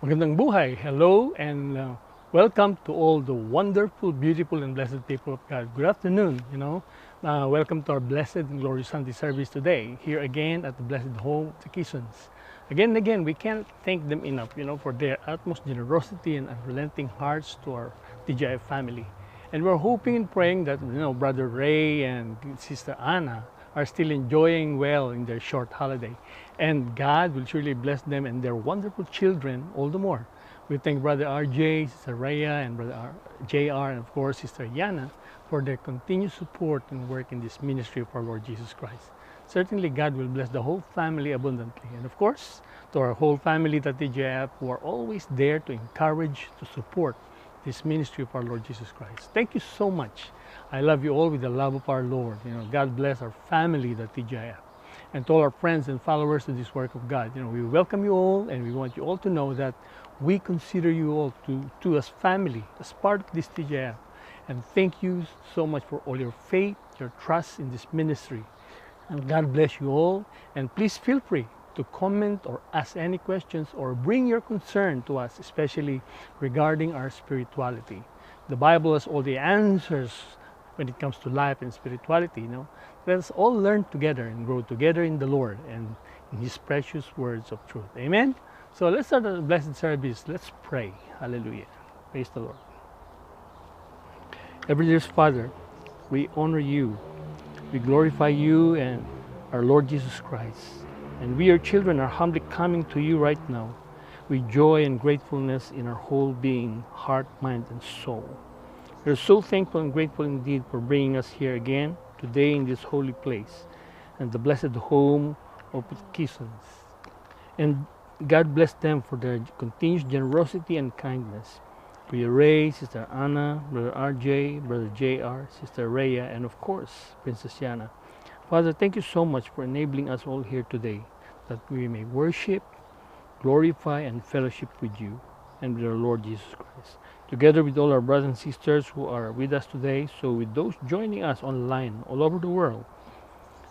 Magandang buhay. Hello and welcome to all the wonderful, beautiful, and blessed people of God. Good afternoon. Welcome to our blessed and glorious Sunday service today. Here again at the Blessed Home of the Kisons. Again and again, we can't thank them enough, for their utmost generosity and unrelenting hearts to our TGIF family. And we're hoping and praying that, Brother Ray and Sister Anna are still enjoying well in their short holiday. And God will surely bless them and their wonderful children all the more. We thank Brother RJ, Sister Rhea, and Brother JR, and of course Sister Yana for their continued support and work in this ministry of our Lord Jesus Christ. Certainly God will bless the whole family abundantly. And of course, to our whole family at TGIF who are always there to encourage, to support this ministry of our Lord Jesus Christ. Thank you so much. I love you all with the love of our Lord. God bless our family, the TGIF. And to all our friends and followers of this work of God, we welcome you all and we want you all to know that we consider you all to as family, as part of this TGIF. And thank you so much for all your faith, your trust in this ministry. And God bless you all. And please feel free to comment or ask any questions or bring your concern to us, especially regarding our spirituality. The Bible has all the answers when it comes to life and spirituality. Let us all learn together and grow together in the Lord and in His precious words of truth. Amen? So let's start the blessed service. Let's pray. Hallelujah. Praise the Lord. Ever dear Father, we honor you. We glorify you and our Lord Jesus Christ. And we, your children, are humbly coming to you right now with joy and gratefulness in our whole being, heart, mind, and soul. We are so thankful and grateful indeed for bringing us here again today in this holy place and the blessed home of the Kisons. And God bless them for their continuous generosity and kindness. Brother Ray, Sister Anna, Brother RJ, Brother JR, Sister Rhea, and of course, Princess Yana. Father, thank you so much for enabling us all here today that we may worship, glorify, and fellowship with you and with our Lord Jesus Christ. Together with all our brothers and sisters who are with us today, so with those joining us online all over the world,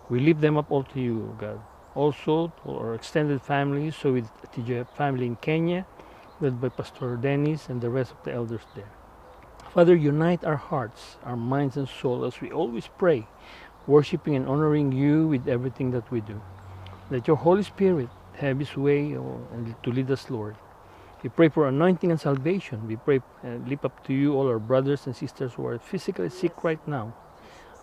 we lift them up all to you, God. Also to our extended families, so with TGIF family in Kenya, led by Pastor Dennis and the rest of the elders there. Father, unite our hearts, our minds and soul as we always pray, worshiping and honoring you with everything that we do. Let your Holy Spirit have His way and to lead us, Lord. We pray for anointing and salvation. We pray and lift up to you all our brothers and sisters who are physically sick right now,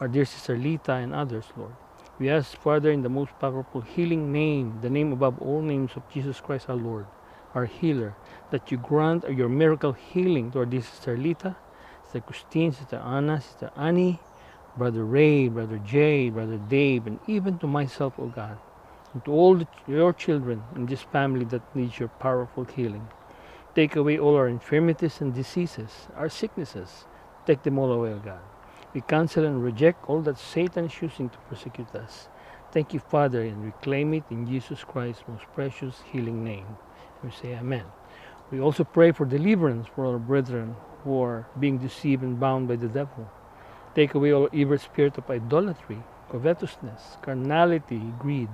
our dear Sister Lita and others, Lord. We ask, Father, in the most powerful healing name, the name above all names of Jesus Christ our Lord, our healer, that you grant your miracle healing to our dear Sister Lita, Sister Christine, Sister Anna, Sister Annie, Brother Ray, Brother Jay, Brother Dave, and even to myself, O God, and to all your children in this family that needs your powerful healing. Take away all our infirmities and diseases, our sicknesses. Take them all away, O God. We cancel and reject all that Satan is using to persecute us. Thank you, Father, and we claim it in Jesus Christ's most precious healing name. We say Amen. We also pray for deliverance for our brethren who are being deceived and bound by the devil. Take away all evil spirit of idolatry, covetousness, carnality, greed,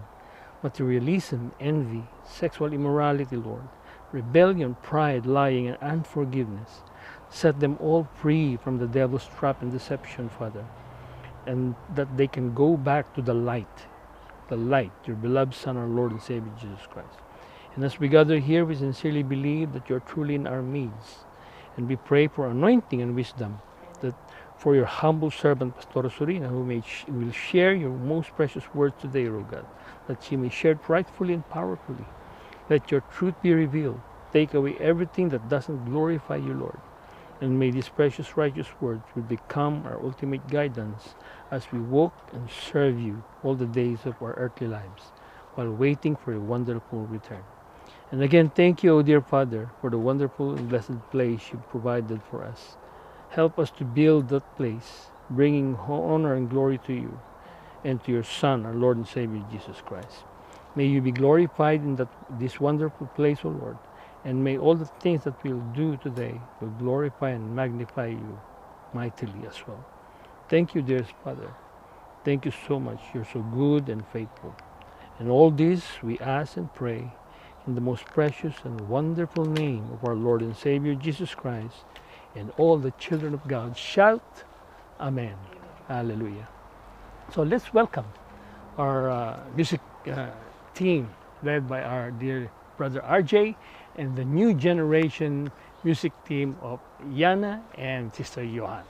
materialism, envy, sexual immorality, Lord, rebellion, pride, lying, and unforgiveness. Set them all free from the devil's trap and deception, Father, and that they can go back to the light, your beloved Son, our Lord and Savior, Jesus Christ. And as we gather here, we sincerely believe that you're truly in our midst. And we pray for anointing and wisdom, that for your humble servant, Pastor Sorina, who will share your most precious words today, O God, that she may share it rightfully and powerfully. Let your truth be revealed. Take away everything that doesn't glorify you, Lord. And may these precious righteous words will become our ultimate guidance as we walk and serve you all the days of our earthly lives, while waiting for your wonderful return. And again, thank you, O dear Father, for the wonderful and blessed place you've provided for us. Help us to build that place, bringing honor and glory to you and to your Son, our Lord and Savior, Jesus Christ. May you be glorified in this wonderful place, O Lord, and may all the things that we'll do today will glorify and magnify you mightily as well. Thank you, dearest Father. Thank you so much. You're so good and faithful. And all this we ask and pray in the most precious and wonderful name of our Lord and Savior Jesus Christ, and all the children of God shout, Amen. Hallelujah. So let's welcome our music team led by our dear brother RJ and the new generation music team of Yana and Sister Johan.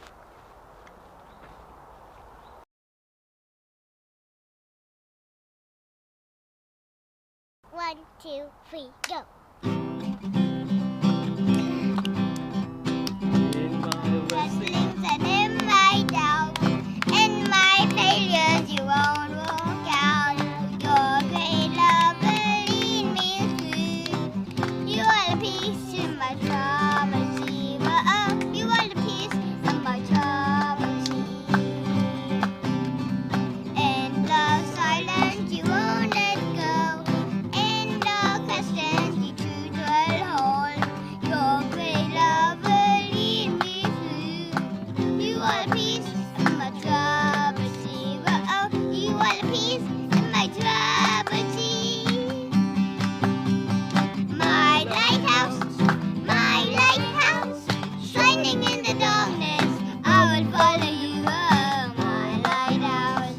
1, 2, 3, go! In my Wrestlings and in my doubts, in my failures, you won't walk out. Your great love will lead me through. You are the peace in my troubled sea. You are the peace in my troubled sea. In the silence, you won't let go. In the questions, you choose will hold. Your great love will lead me through. You are the peace in my troubled sea. You are the peace in my troubled sea. My lighthouse, shining in the darkness, I will follow you. Oh, my lighthouse,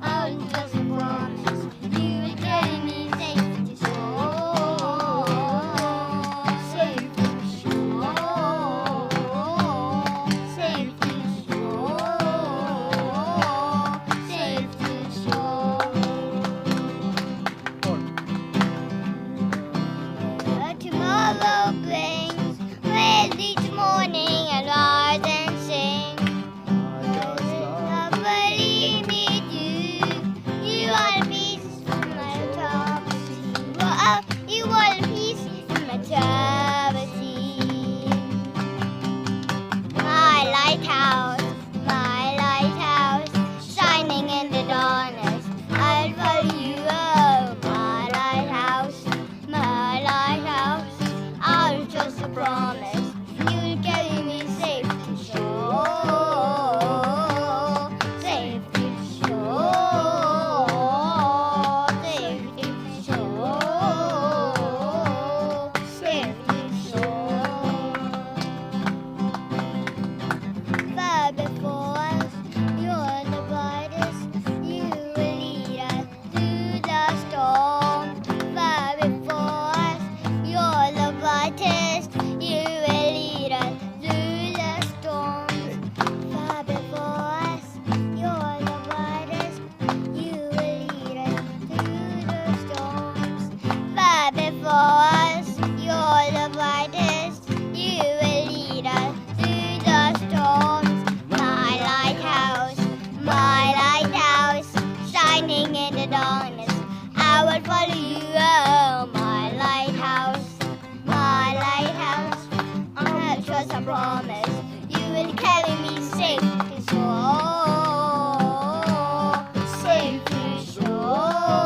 I will just promise you will carry me safe to shore, safe to shore, safe to shore, safe to shore. Tomorrow brings with each morning and rise and sing. Love will lead me to. You are the peace in my troubled sea. You are the peace in my troubled sea. My lighthouse, shining in the darkness, I'll follow you. Oh, my lighthouse, I'll trust a promise. You'll carry me safe to shore, safe to shore, safe to shore, safe to shore. Far before us, you're the brightest. You will lead us through the storm. Far before us, you're the brightest. You will lead us through the storms. Far before us, you're the brightest. You will lead us through the storms. Far before us, you're the brightest. You will lead us through the storms. My lighthouse, shining in the darkness, I will follow you. Oh, my lighthouse, I have trust and promise. You will carry me safe to shore, safe to shore,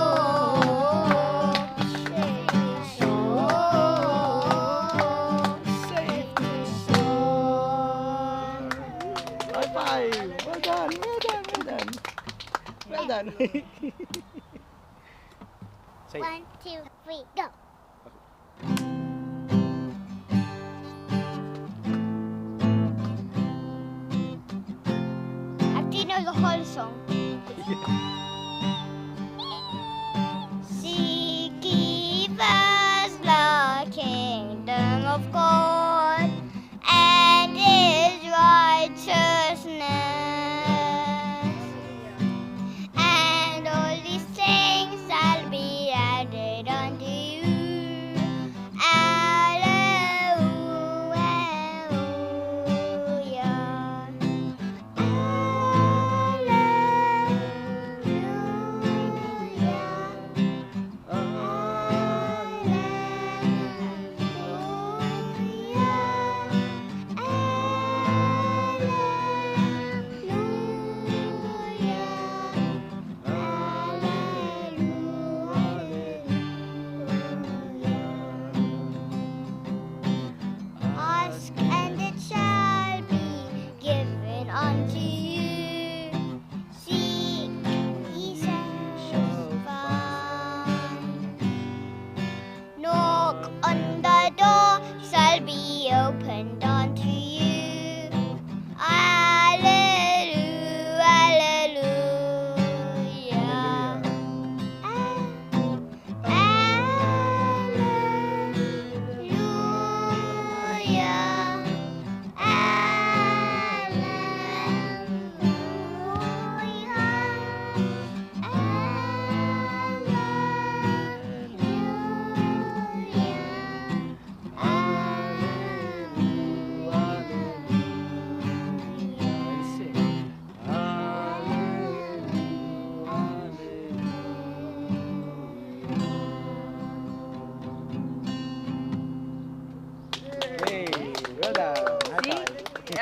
safe to shore, safe to shore. High five! Well done, well done, well done. Well done. Say, 1, 2, 3, go! I think know the whole song. Seek ye first the kingdom of God and His righteousness, and all these things shall be added unto you. Alleluia.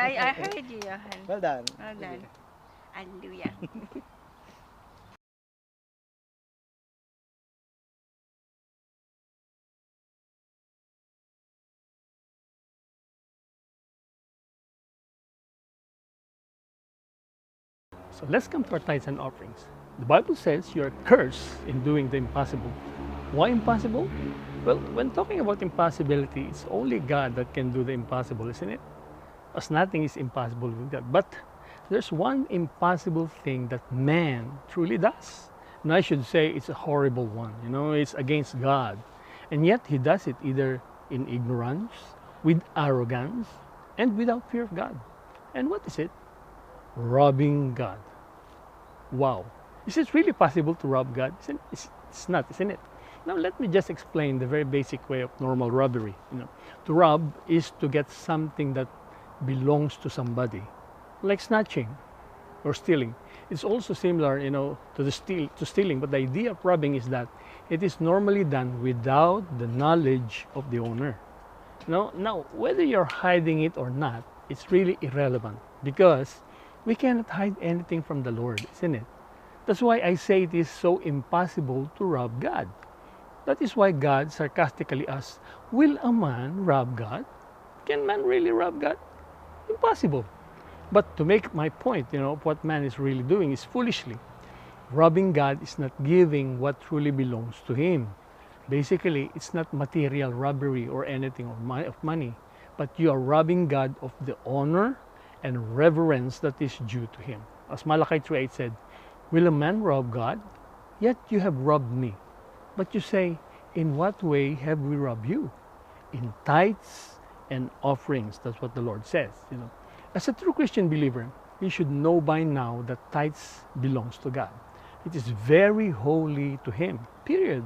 I heard you, Johan. Well done. Well done. Hallelujah. So let's come to our tithes and offerings. The Bible says you're cursed in doing the impossible. Why impossible? Well, when talking about impossibility, it's only God that can do the impossible, isn't it? As nothing is impossible with God. But there's one impossible thing that man truly does. And I should say it's a horrible one. It's against God. And yet he does it either in ignorance, with arrogance, and without fear of God. And what is it? Robbing God. Wow. Is it really possible to rob God? It's not, isn't it? Now let me just explain the very basic way of normal robbery. To rob is to get something that belongs to somebody, like snatching or stealing. It's also similar, to stealing, but the idea of robbing is that it is normally done without the knowledge of the owner. Now, whether you're hiding it or not, it's really irrelevant because we cannot hide anything from the Lord, isn't it? That's why I say it is so impossible to rob God. That is why God sarcastically asks, will a man rob God? Can man really rob God? Impossible. But to make my point, what man is really doing is foolishly. Robbing God is not giving what truly belongs to him. Basically, it's not material robbery or anything of money, but you are robbing God of the honor and reverence that is due to him. As Malachi 3:8 said, will a man rob God? Yet you have robbed me. But you say, in what way have we robbed you? In tithes and offerings. That's what the Lord says. As a true Christian believer, you should know by now that tithes belongs to God. It is very holy to him, period.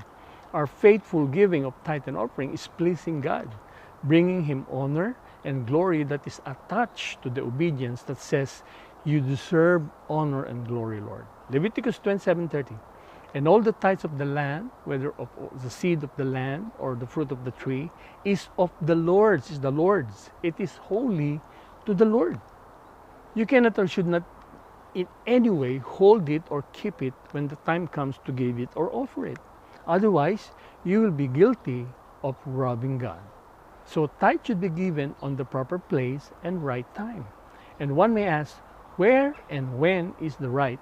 Our faithful giving of tithe and offering is pleasing God, bringing him honor and glory that is attached to the obedience that says, you deserve honor and glory, Lord. Leviticus 27:30. And all the tithes of the land, whether of the seed of the land or the fruit of the tree, is of the Lord's, is the Lord's. It is holy to the Lord. You cannot or should not in any way hold it or keep it when the time comes to give it or offer it. Otherwise, you will be guilty of robbing God. So tithe should be given on the proper place and right time. And one may ask, where and when is the right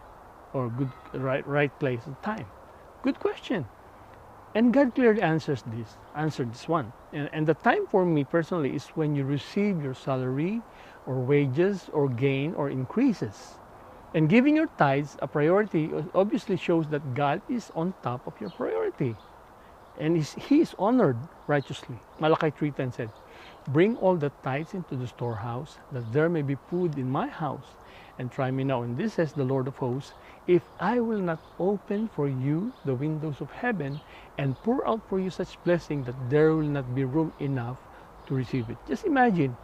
or right place and time? Good question. And God clearly answered this one. And the time for me personally is when you receive your salary or wages or gain or increases. And giving your tithes a priority obviously shows that God is on top of your priority. And he is honored righteously. Malachi 3:10 said, bring all the tithes into the storehouse, that there may be food in my house. And try me now, and this says the Lord of hosts, if I will not open for you the windows of heaven and pour out for you such blessing that there will not be room enough to receive it. Just imagine,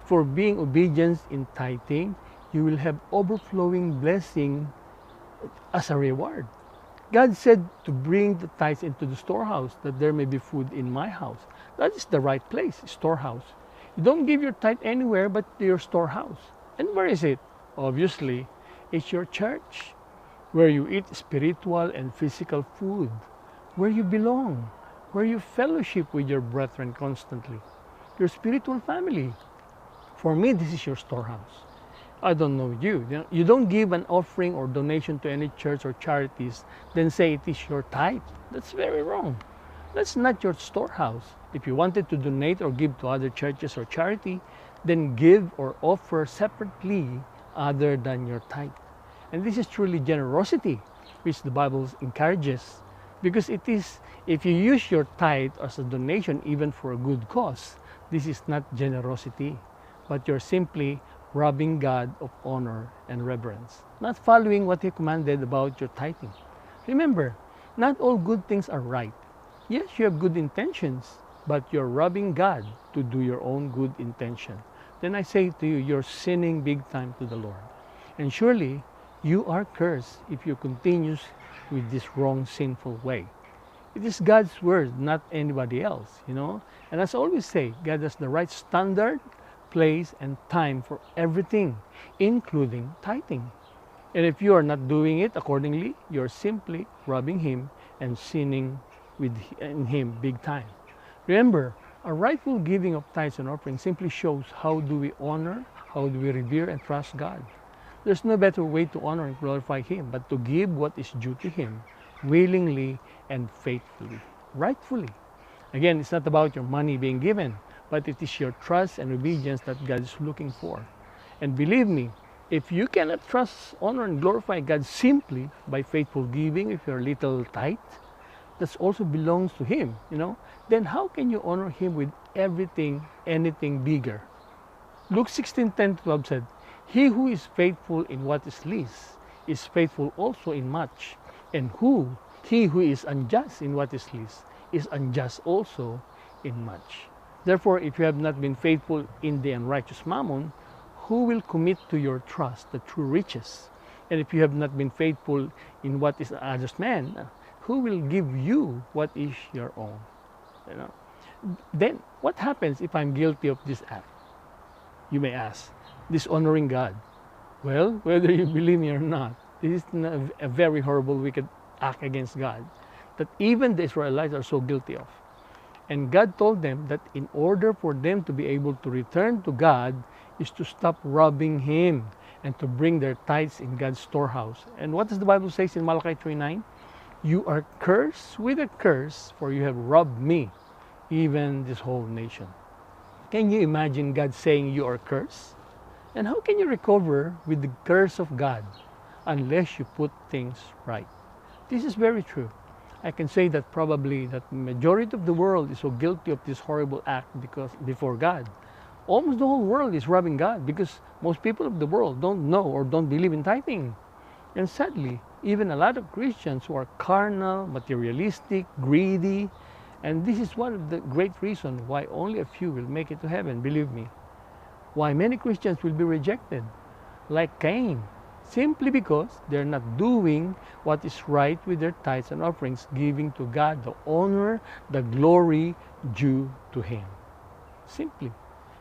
for being obedient in tithing, you will have overflowing blessing as a reward. God said to bring the tithes into the storehouse, that there may be food in my house. That is the right place, storehouse. You don't give your tithe anywhere but to your storehouse. And where is it? Obviously, it's your church, where you eat spiritual and physical food, where you belong, where you fellowship with your brethren constantly, your spiritual family. For me, this is your storehouse. I don't know you. You don't give an offering or donation to any church or charities, then say it is your tithe. That's very wrong. That's not your storehouse. If you wanted to donate or give to other churches or charity, then give or offer separately other than your tithe. And this is truly generosity, which the Bible encourages. Because it is, if you use your tithe as a donation even for a good cause, this is not generosity, but you're simply robbing God of honor and reverence, not following what He commanded about your tithing. Remember, not all good things are right. Yes, you have good intentions, but you're robbing God to do your own good intention. Then I say to you, you're sinning big time to the Lord. And surely, you are cursed if you continue with this wrong, sinful way. It is God's word, not anybody else, And as I always say, God has the right standard, place, and time for everything, including tithing. And if you are not doing it accordingly, you're simply robbing Him and sinning in Him big time. Remember, a rightful giving of tithes and offerings simply shows how do we honor, how do we revere and trust God. There's no better way to honor and glorify Him but to give what is due to Him willingly and faithfully, rightfully. Again, it's not about your money being given, but it is your trust and obedience that God is looking for. And believe me, if you cannot trust, honor, and glorify God simply by faithful giving of your little tithe, that also belongs to Him, then how can you honor Him with everything, anything bigger? Luke 16:10-12 said, "He who is faithful in what is least is faithful also in much, and he who is unjust in what is least is unjust also in much." Therefore, if you have not been faithful in the unrighteous mammon, who will commit to your trust the true riches? And if you have not been faithful in what is unjust man, who will give you what is your own? Then what happens if I'm guilty of this act? You may ask, dishonoring God. Well, whether you believe me or not, this is a very horrible, wicked act against God that even the Israelites are so guilty of. And God told them that in order for them to be able to return to God is to stop robbing Him and to bring their tithes in God's storehouse. And what does the Bible say in Malachi 3:9? "You are cursed with a curse, for you have robbed me, even this whole nation." Can you imagine God saying you are cursed? And how can you recover with the curse of God unless you put things right? This is very true. I can say that probably that the majority of the world is so guilty of this horrible act because before God. Almost the whole world is robbing God because most people of the world don't know or don't believe in tithing. And sadly, even a lot of Christians who are carnal, materialistic, greedy, and this is one of the great reasons why only a few will make it to heaven, believe me. Why many Christians will be rejected, like Cain, simply because they're not doing what is right with their tithes and offerings, giving to God the honor, the glory due to Him. Simply.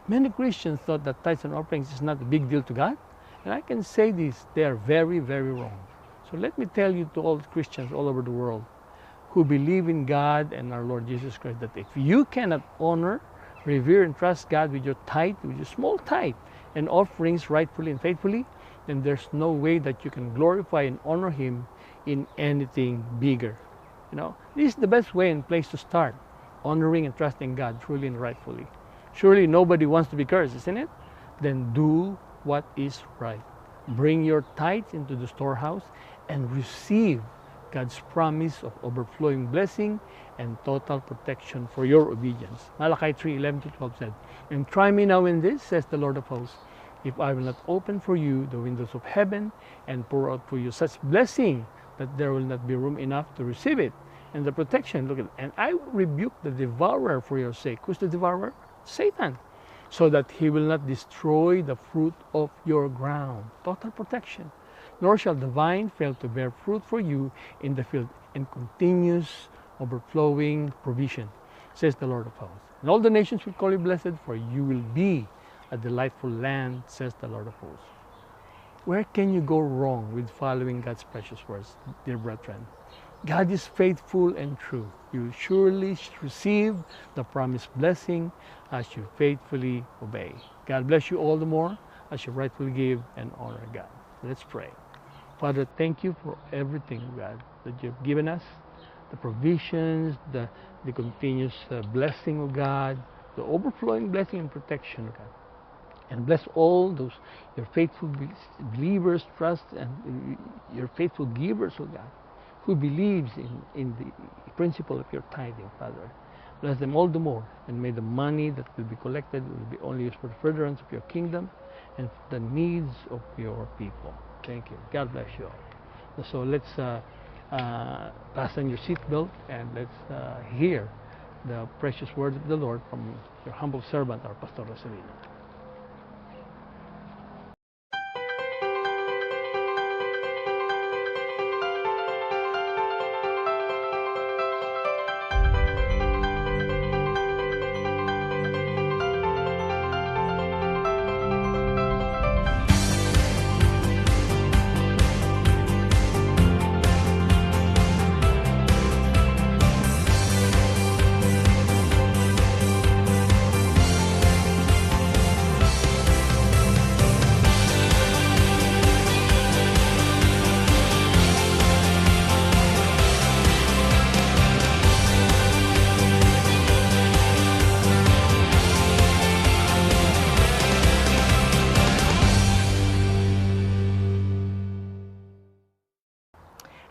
Many Christians thought that tithes and offerings is not a big deal to God, and I can say this, they are very, very wrong. So let me tell you to all Christians all over the world who believe in God and our Lord Jesus Christ that if you cannot honor, revere, and trust God with your tithe, with your small tithe and offerings rightfully and faithfully, then there's no way that you can glorify and honor Him in anything bigger. This is the best way and place to start, honoring and trusting God truly and rightfully. Surely nobody wants to be cursed, isn't it? Then do what is right. Bring your tithes into the storehouse and receive God's promise of overflowing blessing and total protection for your obedience. Malachi 3:11-12 said, "And try me now in this, says the Lord of hosts, if I will not open for you the windows of heaven and pour out for you such blessing that there will not be room enough to receive it." And the protection, look at it. "And I will rebuke the devourer for your sake." Who's the devourer? Satan. "So that he will not destroy the fruit of your ground." Total protection. "Nor shall the vine fail to bear fruit for you in the field," and continuous overflowing provision, says the Lord of hosts. "And all the nations will call you blessed, for you will be a delightful land, says the Lord of hosts." Where can you go wrong with following God's precious words, dear brethren? God is faithful and true. You will surely receive the promised blessing as you faithfully obey. God bless you all the more as you rightfully give and honor God. Let's pray. Father, thank you for everything, God, that you've given us, the provisions, the continuous blessing of God, the overflowing blessing and protection of God. And bless all those, your faithful believers, trust, and your faithful givers, oh God, who believes in the principle of your tithing, Father. Bless them all the more, and may the money that will be collected will be only used for the furtherance of your kingdom and for the needs of your people. Thank you. God bless you all. So let's fasten your seatbelt and let's hear the precious words of the Lord from your humble servant, our Pastor Rosalino.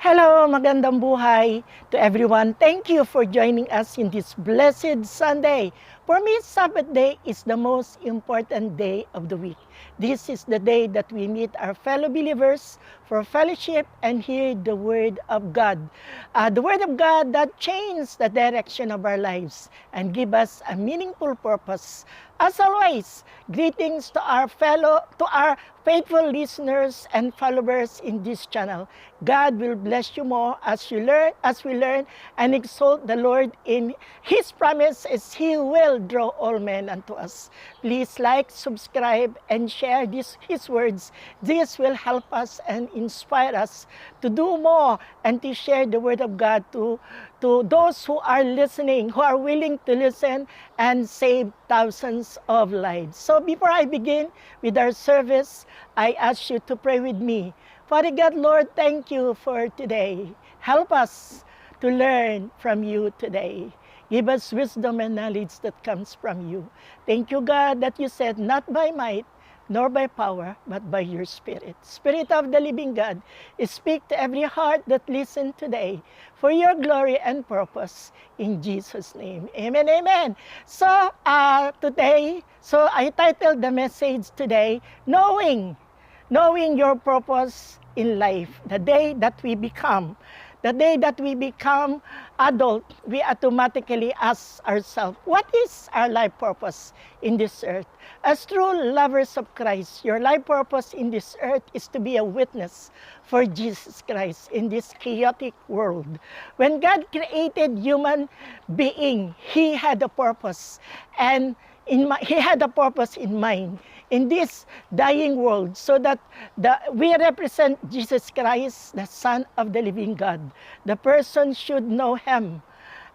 Hello, magandang buhay to everyone. Thank you for joining us in this blessed Sunday. For me, Sabbath day is the most important day of the week. This is the day that we meet our fellow believers for fellowship and hear the Word of God. The Word of God that changes the direction of our lives and give us a meaningful purpose. As always, greetings to our faithful listeners and followers in this channel. God will bless you more as we learn and exalt the Lord in His promise as He will draw all men unto us. Please like, subscribe, and share His words. This will help us and inspire us to do more and to share the Word of God to those who are listening, who are willing to listen and save thousands of lives. So before I begin with our service, I ask you to pray with me. Father God, Lord, thank you for today. Help us to learn from you today. Give us wisdom and knowledge that comes from you. Thank you, God, that you said, not by might, nor by power, but by your Spirit. Spirit of the living God, speak to every heart that listens today for your glory and purpose. In Jesus' name, amen, amen. So today, I titled the message today, Knowing Your Purpose in Life. The day that we become adult, we automatically ask ourselves, what is our life purpose in this earth? As true lovers of Christ, your life purpose in this earth is to be a witness for Jesus Christ in this chaotic world. When God created human being, He had a purpose, and He had a purpose in mind in this dying world, so that we represent Jesus Christ, the Son of the living God. The person should know Him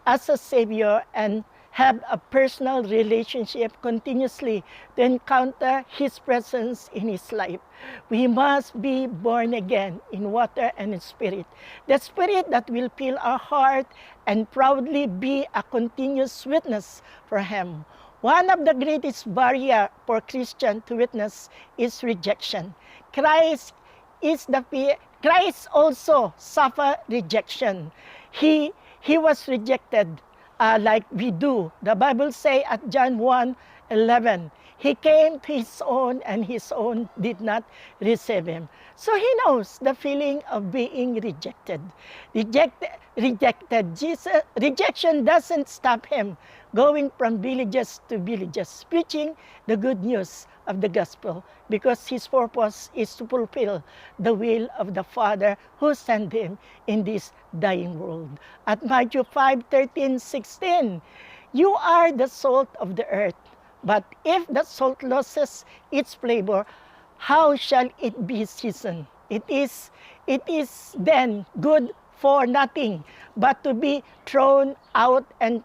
as a Savior and have a personal relationship continuously to encounter His presence in his life. We must be born again in water and in spirit. The Spirit that will fill our heart and proudly be a continuous witness for Him. One of the greatest barriers for Christians to witness is rejection. Christ also suffered rejection. He was rejected like we do. The Bible says at John 1:11, He came to His own, and His own did not receive Him. So He knows the feeling of being rejected. Rejection doesn't stop Him going from villages to villages, preaching the good news of the gospel, because His purpose is to fulfill the will of the Father who sent Him in this dying world. At Matthew 5:13-16, you are the salt of the earth, but if the salt loses its flavor, how shall it be seasoned? It is then good for nothing but to be thrown out and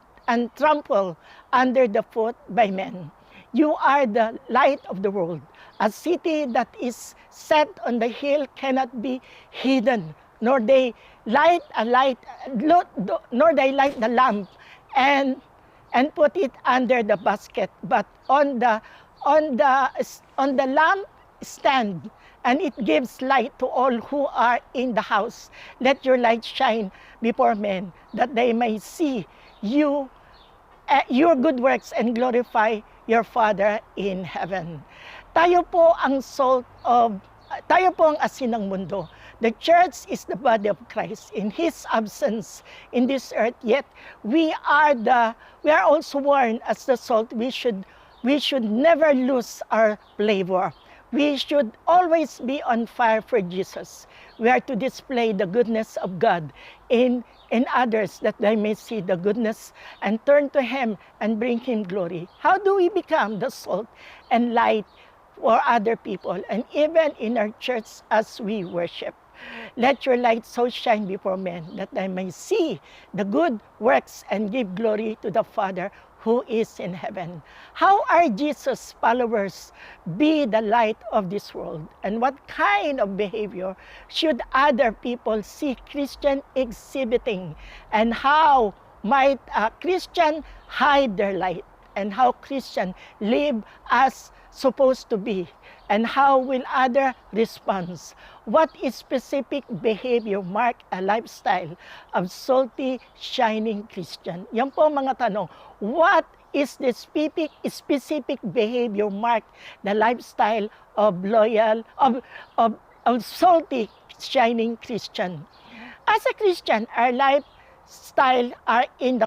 trampled under the foot by men. You are the light of the world. A city that is set on the hill cannot be hidden, nor they light the lamp and put it under the basket, but on the lamp stand, and it gives light to all who are in the house. Let your light shine before men, that they may see your good works and glorify your Father in heaven. Tayo po ang asin ng mundo. The church is the body of Christ. In His absence in this earth, yet we are also warned as the salt. We should never lose our flavor. We should always be on fire for Jesus. We are to display the goodness of God in others, that they may see the goodness and turn to Him and bring Him glory. How do we become the salt and light for other people, and even in our church as we worship? Let your light so shine before men, that they may see the good works and give glory to the Father who is in heaven. How are Jesus' followers be the light of this world? And what kind of behavior should other people see Christian exhibiting? And how might a Christian hide their light? And how Christian live as supposed to be? And how will other respond? What is specific behavior mark a lifestyle of salty, shining Christian? Yan po ang mga tanong. What is the specific behavior mark the lifestyle of salty, shining Christian? As a Christian, our lifestyle are in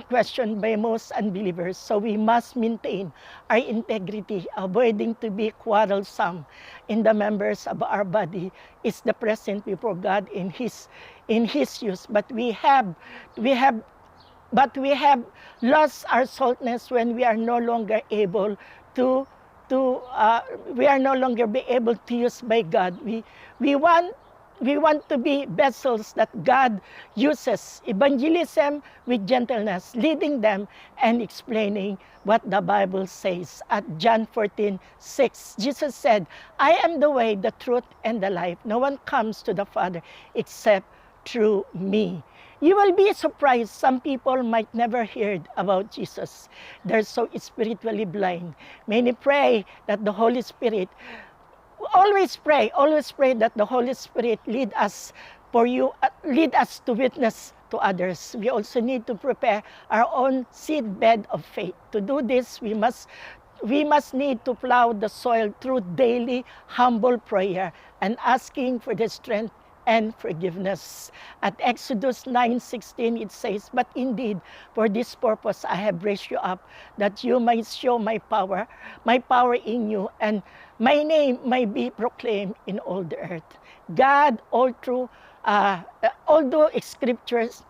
question by most unbelievers, so we must maintain our integrity, avoiding to be quarrelsome in the members of our body. Is the present before God in His use, but we have lost our saltness when we are no longer able to we are no longer be able to use by God. We want to be vessels that God uses. Evangelism with gentleness, leading them and explaining what the Bible says. At John 14:6, Jesus said, I am the way, the truth, and the life. No one comes to the Father except through me. You will be surprised. Some people might never heard about Jesus. They're so spiritually blind. Many pray that the Holy Spirit, always pray that the Holy Spirit lead us to witness to others. We also need to prepare our own seed bed of faith. To do this, we must need to plow the soil through daily humble prayer and asking for the strength and forgiveness. At Exodus 9:16 it says, but indeed for this purpose I have raised you up, that you might show my power in you, and my name might be proclaimed in all the earth. God, all through scriptures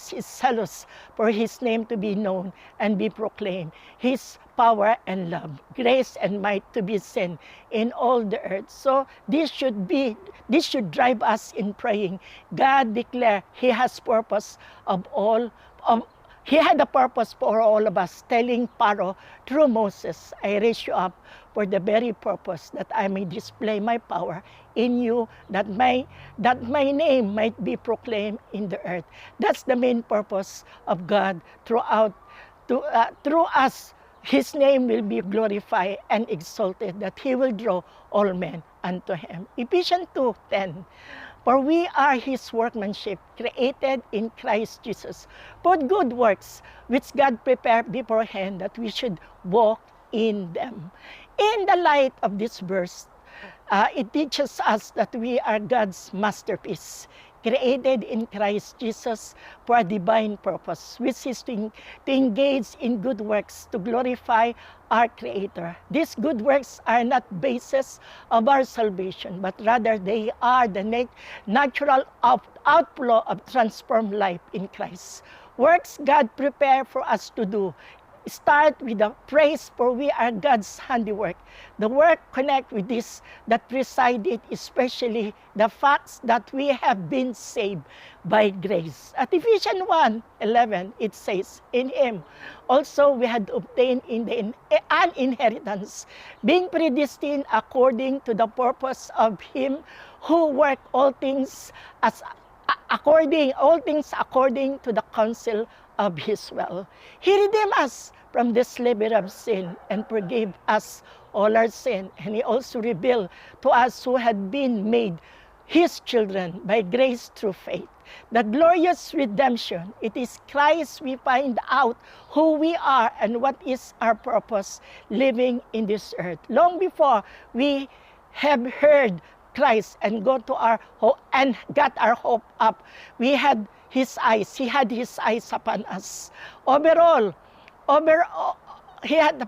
is zealous for His name to be known and be proclaimed. His power and love, grace and might to be seen in all the earth. So this should drive us in praying. God declared He has purpose He had a purpose for all of us, telling Pharaoh through Moses, I raise you up for the very purpose that I may display my power in you, that my name might be proclaimed in the earth. That's the main purpose of God through us. His name will be glorified and exalted, that He will draw all men unto Him. Ephesians 2:10. For we are His workmanship, created in Christ Jesus, for good works, which God prepared beforehand that we should walk in them. In the light of this verse, it teaches us that we are God's masterpiece, created in Christ Jesus for a divine purpose, which is to engage in good works to glorify our Creator. These good works are not basis of our salvation, but rather they are the natural outflow of transformed life in Christ. Works God prepared for us to do start with the praise, for we are God's handiwork. The work connect with this that presided, especially the facts that we have been saved by grace. At Ephesians 1:11, it says, in Him also we had obtained an inheritance, being predestined according to the purpose of Him who worked all things according to the counsel of His will. He redeemed us from the slavery of sin and forgave us all our sin. And He also revealed to us who had been made His children by grace through faith. The glorious redemption, it is Christ we find out who we are and what is our purpose living in this earth. Long before we have heard Christ and got our hope up, He had His eyes upon us. Overall, He had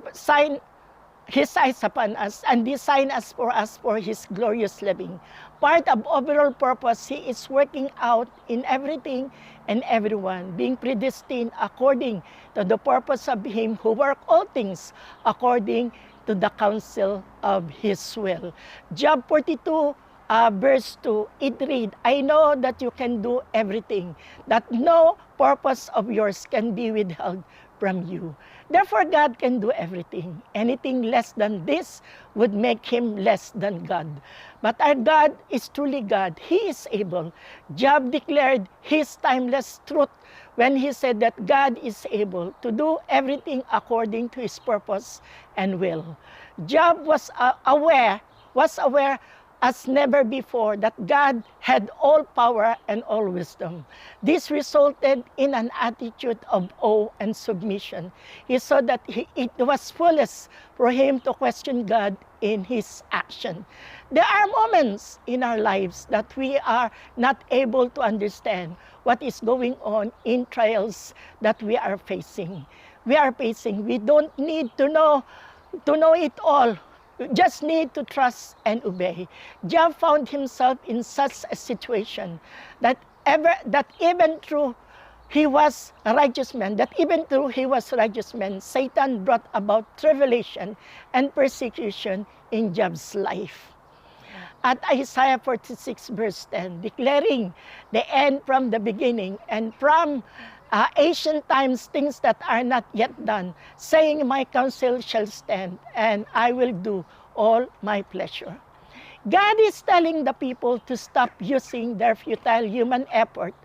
His eyes upon us and designed us for His glorious living. Part of overall purpose He is working out in everything and everyone, being predestined according to the purpose of Him who worked all things according to the counsel of His will. Job 42, verse 2, it reads, I know that you can do everything, that no purpose of yours can be withheld from you. Therefore, God can do everything. Anything less than this would make Him less than God. But our God is truly God. He is able. Job declared His timeless truth when he said that God is able to do everything according to his purpose and will. Job was aware as never before that God had all power and all wisdom. This resulted in an attitude of awe and submission. He saw that it was foolish for him to question God in his action. There are moments in our lives that we are not able to understand what is going on in trials that we are facing. We don't need to know it all. We just need to trust and obey. Job found himself in such a situation that even though he was a righteous man, Satan brought about tribulation and persecution in Job's life. At Isaiah 46 verse 10, declaring the end from the beginning and from ancient times things that are not yet done, saying, my counsel shall stand, and I will do all my pleasure. God is telling the people to stop using their futile human effort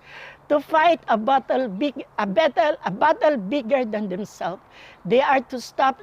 to fight a battle bigger than themselves. They are to stop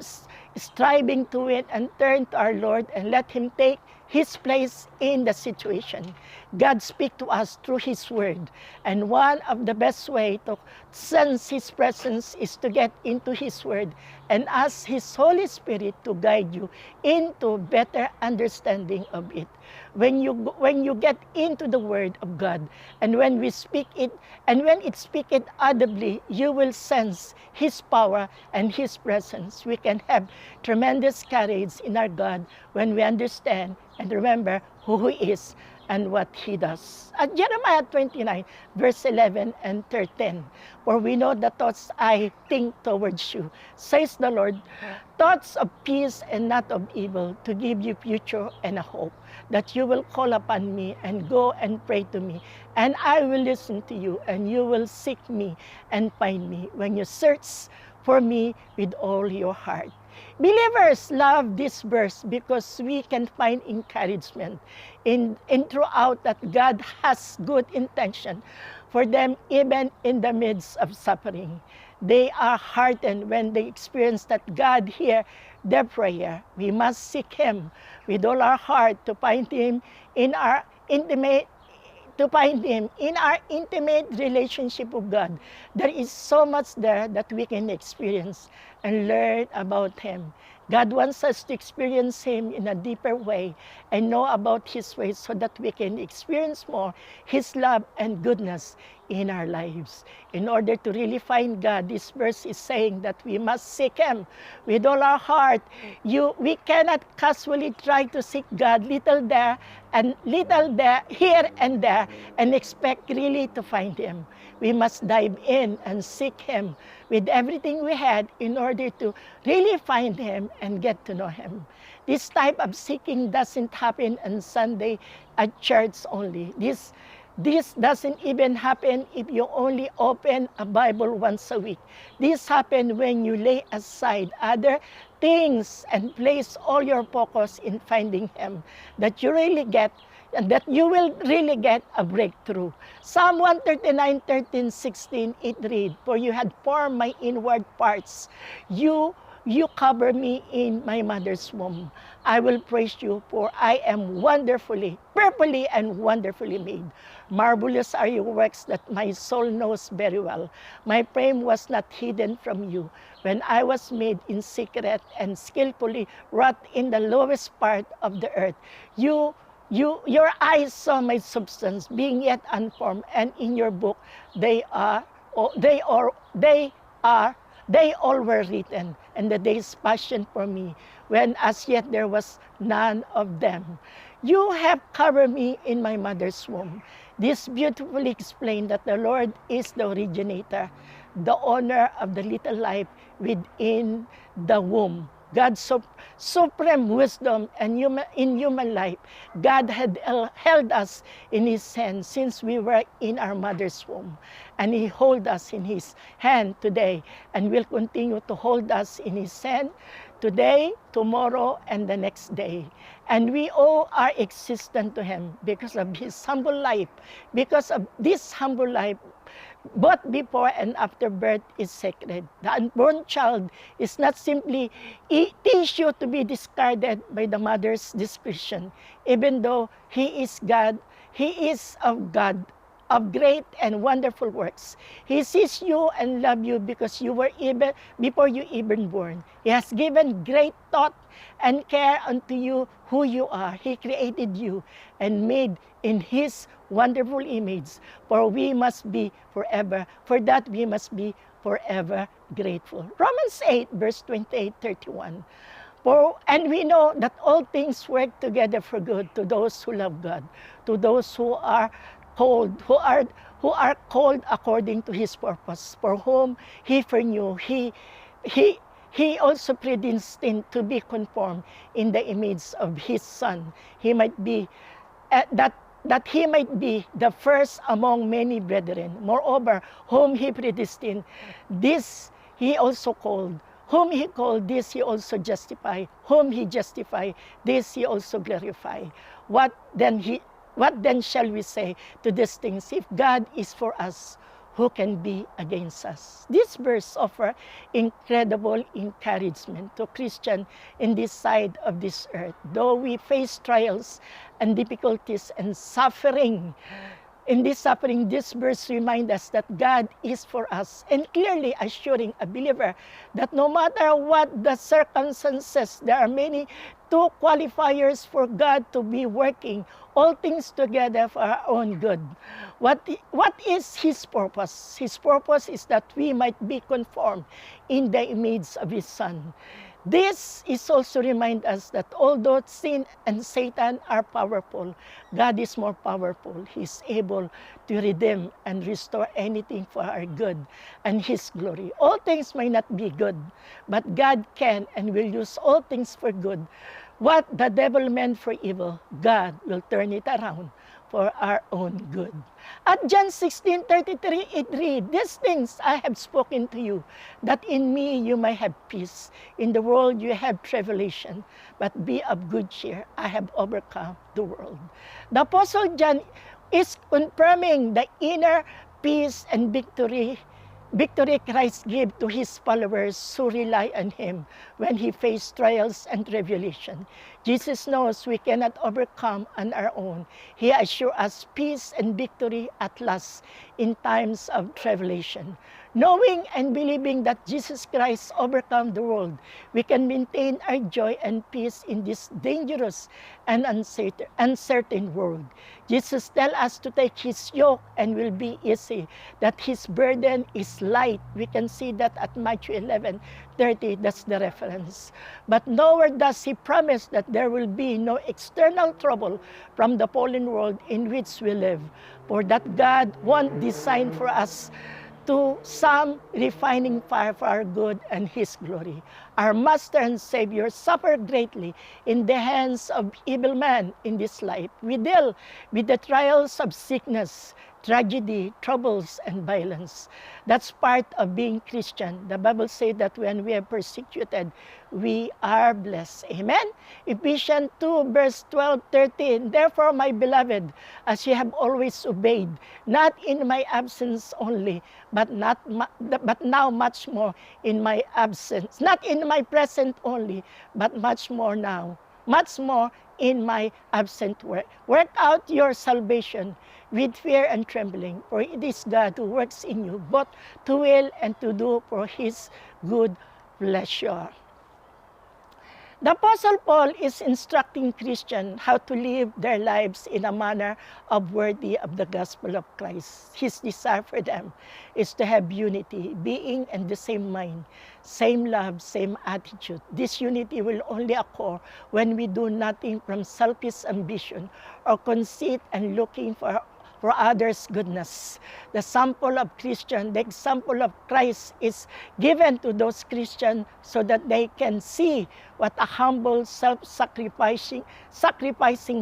striving to win and turn to our Lord and let him take his place in the situation. God speaks to us through his word. And one of the best way to sense his presence is to get into his word and ask his Holy Spirit to guide you into better understanding of it. When you get into the word of God, and when we speak it, and when it speaketh audibly, you will sense his power and his presence. We can have tremendous courage in our God when we understand and remember who he is and what he does. At Jeremiah 29, verse 11 and 13, for we know the thoughts I think towards you, says the Lord, thoughts of peace and not of evil, to give you future and a hope, that you will call upon me and go and pray to me, and I will listen to you, and you will seek me and find me when you search for me with all your heart. Believers love this verse because we can find encouragement in throughout that God has good intention for them even in the midst of suffering. They are heartened when they experience that God hears their prayer. We must seek him with all our heart to find him in our intimate relationship with God. There is so much there that we can experience and learn about him. God wants us to experience him in a deeper way and know about his ways so that we can experience more his love and goodness in our lives. In order to really find God, this verse is saying that we must seek him with all our heart. We cannot casually try to seek God little there, here and there, and expect really to find him. We must dive in and seek him with everything we had in order to really find him and get to know him. This type of seeking doesn't happen on Sunday at church only. This doesn't even happen if you only open a Bible once a week. This happens when you lay aside other things and place all your focus in finding him, that you really get and that you will really get a breakthrough. Psalm 139, 13, 16, it reads, for you had formed my inward parts. You cover me in my mother's womb. I will praise you, for I am fearfully and wonderfully made. Marvelous are your works that my soul knows very well. My frame was not hidden from you when I was made in secret and skillfully wrought in the lowest part of the earth. Your eyes saw my substance being yet unformed, and in your book they all were written, and the days fashioned for me, when as yet there was none of them. You have covered me in my mother's womb. This beautifully explains that the Lord is the originator, the owner of the little life within the womb. God's supreme wisdom and in human life, God had held us in his hand since we were in our mother's womb. And he holds us in his hand today and will continue to hold us in his hand today, tomorrow, and the next day. And we owe our existence to him because of his humble life. Because of this humble life, both before and after birth is sacred. The unborn child is not simply a tissue to be discarded by the mother's discretion. Even though he is God, he is of God, of great and wonderful works. He sees you and loves you because you were even before you even born. He has given great thought and care unto you who you are. He created you and made in his wonderful image. For we must be forever, for that we must be forever grateful. Romans 8, verse 28, 31. And we know that all things work together for good to those who love God, to those who are called, who are called according to his purpose, for whom he foreknew, he also predestined to be conformed in the image of his Son. He might be that he might be the first among many brethren. Moreover, whom he predestined, this he also called. Whom he called, this he also justified. Whom he justified, this he also glorified. What then shall we say to these things? If God is for us, who can be against us? This verse offers incredible encouragement to Christians in this side of this earth. Though we face trials and difficulties and suffering, in this suffering, this verse reminds us that God is for us, and clearly assuring a believer that no matter what the circumstances, there are many two qualifiers for God to be working all things together for our own good. What is his purpose? His purpose is that we might be conformed in the image of his Son. This is also remind us that although sin and Satan are powerful, God is more powerful. He is able to redeem and restore anything for our good and his glory. All things may not be good, but God can and will use all things for good. What the devil meant for evil, God will turn it around for our own good. At John 16:33, it reads, "These things I have spoken to you, that in me you may have peace. In the world you have tribulation, but be of good cheer. I have overcome the world." The Apostle John is confirming the inner peace and victory Christ gave to his followers who rely on him when he faced trials and tribulation. Jesus knows we cannot overcome on our own. He assures us peace and victory at last in times of tribulation. Knowing and believing that Jesus Christ overcome the world, we can maintain our joy and peace in this dangerous and uncertain world. Jesus tells us to take his yoke and will be easy, that his burden is light. We can see that at Matthew 11:30, that's the reference. But nowhere does he promise that there will be no external trouble from the fallen world in which we live, for that God won't design for us to some refining fire for our good and his glory. Our Master and Savior suffered greatly in the hands of evil men in this life. We deal with the trials of sickness, tragedy, troubles, and violence. That's part of being Christian. The Bible says that when we are persecuted, we are blessed. Amen? Ephesians 2, verse 12-13. Therefore, my beloved, as you have always obeyed, not in my absence only, but now much more in my absence. Not in my present only, but much more now. Much more in my absent work. Work out your salvation with fear and trembling, for it is God who works in you, both to will and to do for his good pleasure. The Apostle Paul is instructing Christians how to live their lives in a manner worthy of the gospel of Christ. His desire for them is to have unity, being in the same mind, same love, same attitude. This unity will only occur when we do nothing from selfish ambition or conceit and looking for others' goodness. The example of Christian, the example of Christ is given to those Christians so that they can see what a humble, self-sacrificing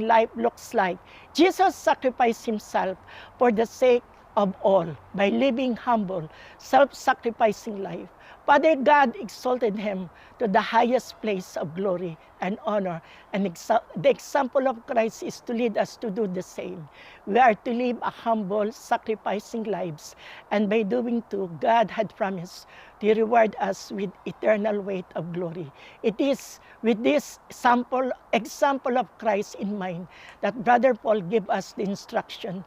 life looks like. Jesus sacrificed himself for the sake of all by living humble, self-sacrificing life. Father God exalted him to the highest place of glory and honor. And the example of Christ is to lead us to do the same. We are to live a humble, sacrificing lives. And by doing so, God had promised to reward us with eternal weight of glory. It is with this example of Christ in mind that Brother Paul gave us the instruction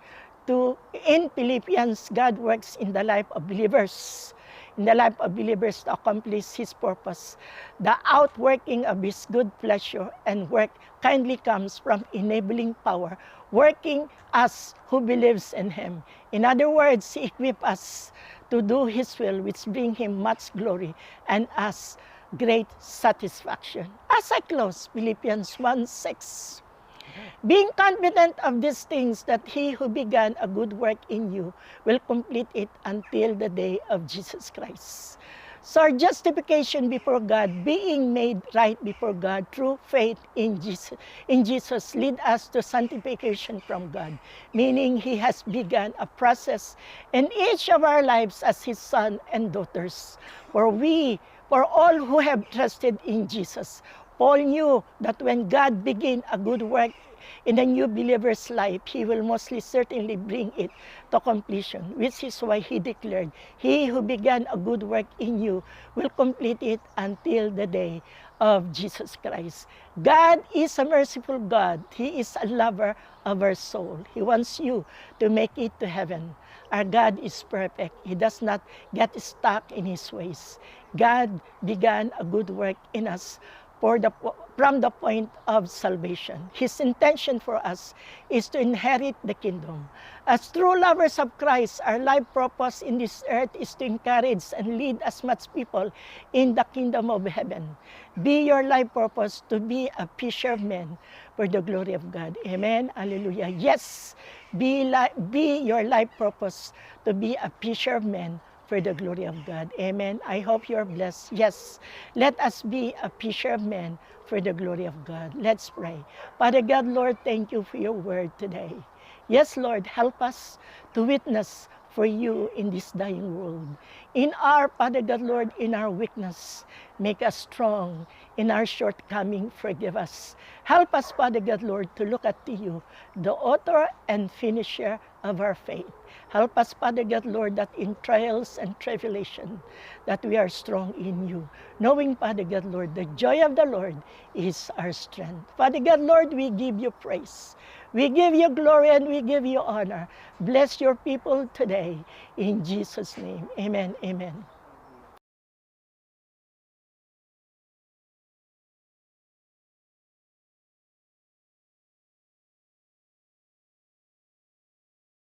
in Philippians, God works in the life of believers. In the life of believers to accomplish His purpose. The outworking of His good pleasure and work kindly comes from enabling power, working us who believes in Him. In other words, He equips us to do His will, which bring Him much glory and us great satisfaction. As I close, Philippians 1:6. Being confident of these things, that He who began a good work in you will complete it until the day of Jesus Christ. So our justification before God, being made right before God through faith in Jesus lead us to sanctification from God, meaning He has begun a process in each of our lives as His sons and daughters. For all who have trusted in Jesus, Paul knew that when God begins a good work in a new believer's life, He will mostly certainly bring it to completion, which is why He declared, He who began a good work in you will complete it until the day of Jesus Christ. God is a merciful God. He is a lover of our soul. He wants you to make it to heaven. Our God is perfect. He does not get stuck in His ways. God began a good work in us from the point of salvation. His intention for us is to inherit the kingdom. As true lovers of Christ, our life purpose in this earth is to encourage and lead as much people in the kingdom of heaven. Be your life purpose to be a fisher of men for the glory of God. Amen. Hallelujah. Yes, be your life purpose to be a fisher of men for the glory of God. Amen. I hope you're blessed. Yes, let us be a fisher of men for the glory of God. Let's pray. Father God, Lord, thank you for your word today. Yes, Lord, help us to witness for you in this dying world. In our, Father God, Lord, in our weakness, make us strong. In our shortcoming, forgive us. Help us, Father God, Lord, to look at you, the author and finisher of our faith. Help us, Father God, Lord, that in trials and tribulation, that we are strong in you. Knowing, Father God, Lord, the joy of the Lord is our strength. Father God, Lord, we give you praise. We give you glory and we give you honor. Bless your people today. In Jesus' name, amen, amen.